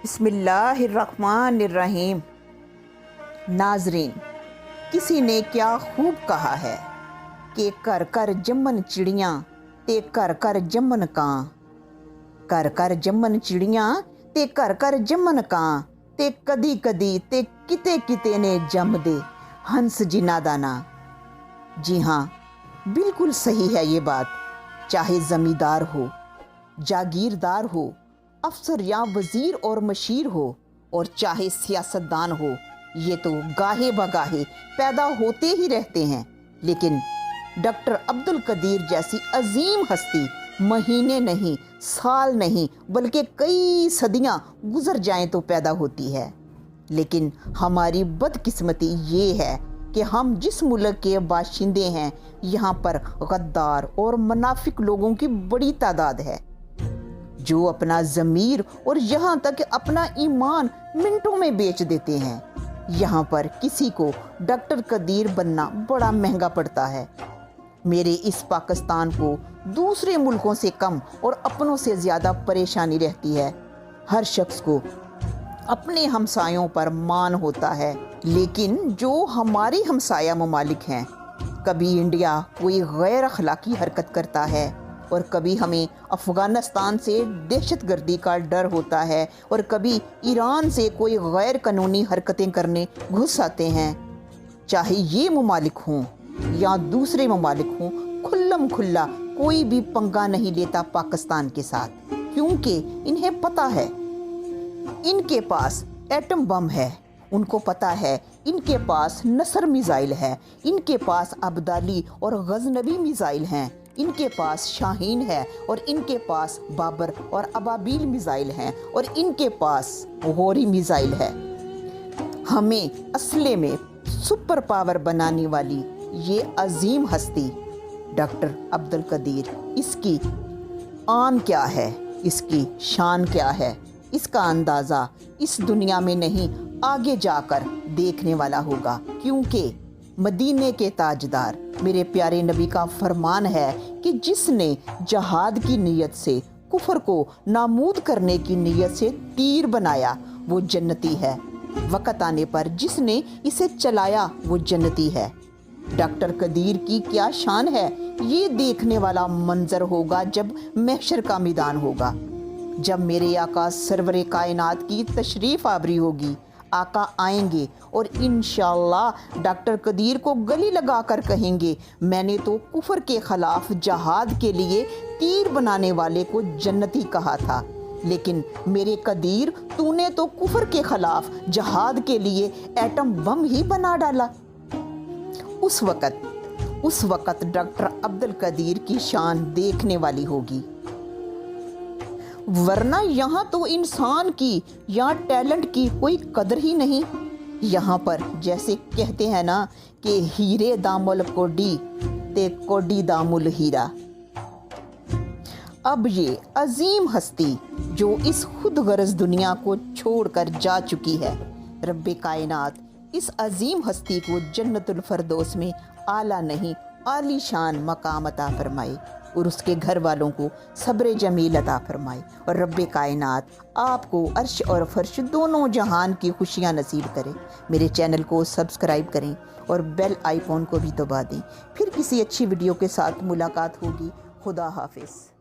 बिस्मिल्लाहिर्रहमानिर्रहीम। नाजरीन, किसी ने क्या खूब कहा है कि कर कर जम्मन चिड़ियाँ ते कर कर जम्मन कां, कर कर जम्मन चिड़ियाँ ते कर कर जम्मन कां, ते कदी कदी ते किते किते ने जम दे हंस जिन्ना दाना। जी हाँ, बिल्कुल सही है ये बात। चाहे ज़मींदार हो, जागीरदार हो, अफसर या वज़ीर और मशीर हो, और चाहे सियासतदान हो, ये तो गाहे बगाहे पैदा होते ही रहते हैं। लेकिन डॉक्टर अब्दुल कदीर जैसी अजीम हस्ती महीने नहीं, साल नहीं, बल्कि कई सदियां गुजर जाएं तो पैदा होती है। लेकिन हमारी बदकिस्मती ये है कि हम जिस मुल्क के बाशिंदे हैं, यहाँ पर गद्दार और मुनाफिक लोगों की बड़ी तादाद है, जो अपना ज़मीर और यहाँ तक अपना ईमान मिनटों में बेच देते हैं। यहाँ पर किसी को डॉक्टर कदीर बनना बड़ा महंगा पड़ता है। मेरे इस पाकिस्तान को दूसरे मुल्कों से कम और अपनों से ज़्यादा परेशानी रहती है। हर शख्स को अपने हमसायों पर मान होता है, लेकिन जो हमारे हमसाया ममालिक हैं, कभी इंडिया कोई गैर अखलाकी हरकत करता है, और कभी हमें अफ़गानिस्तान से दहशतगर्दी का डर होता है, और कभी ईरान से कोई गैर कानूनी हरकतें करने घुस आते हैं। चाहे ये ममालिक हों या दूसरे ममालिक हों, खुल्लम खुल्ला कोई भी पंगा नहीं लेता पाकिस्तान के साथ, क्योंकि इन्हें पता है इनके पास एटम बम है, उनको पता है इनके पास नसर मिसाइल है, इनके पास अब्दाली और गजनबी मिसाइल हैं, इनके पास शाहीन है, और इनके पास बाबर और अबाबील मिसाइल हैं, और इनके पास गौरी मिसाइल है। हमें असले में सुपर पावर बनाने वाली ये अजीम हस्ती डॉक्टर अब्दुल कदीर, इसकी आन क्या है, इसकी शान क्या है, इसका अंदाज़ा इस दुनिया में नहीं, आगे जाकर देखने वाला होगा। क्योंकि मदीने के ताजदार मेरे प्यारे नबी का फरमान है कि जिसने जहाद की नीयत से कुफर को नामूद करने की नीयत से तीर बनाया, वो जन्नती है। वक़्त आने पर जिसने इसे चलाया, वो जन्नती है। डॉक्टर कदीर की क्या शान है, ये देखने वाला मंजर होगा जब महशर का मैदान होगा, जब मेरे आका सरवरे कायनात की तशरीफ़ आबरी होगी। आका आएंगे और इंशाअल्लाह डॉक्टर कदीर को गले लगा कर कहेंगे, मैंने तो कुफर के ख़िलाफ़ जहाद के लिए तीर बनाने वाले को जन्नती कहा था, लेकिन मेरे कदीर तूने तो कुफर के ख़िलाफ़ जहाद के लिए एटम बम ही बना डाला। उस वक़्त डॉक्टर अब्दुल कदीर की शान देखने वाली होगी। वरना यहाँ तो इंसान की या टैलेंट की कोई कदर ही नहीं। यहाँ पर जैसे कहते हैं ना कि हीरे दामुल कोडी ते कोडी दामुल हीरा। अब ये अजीम हस्ती जो इस खुद गर्ज दुनिया को छोड़कर जा चुकी है, रब्बे कायनात इस अजीम हस्ती को जन्नतुल फरदौस में आला नहीं, आलीशान मकाम अता फरमाए, और उसके घर वालों को सब्र जमील अता फरमाए, और रब्बे कायनात आपको अर्श और फर्श दोनों जहान की खुशियाँ नसीब करें। मेरे चैनल को सब्सक्राइब करें और बेल आइकॉन को भी दबा दें। फिर किसी अच्छी वीडियो के साथ मुलाकात होगी। खुदा हाफिज़।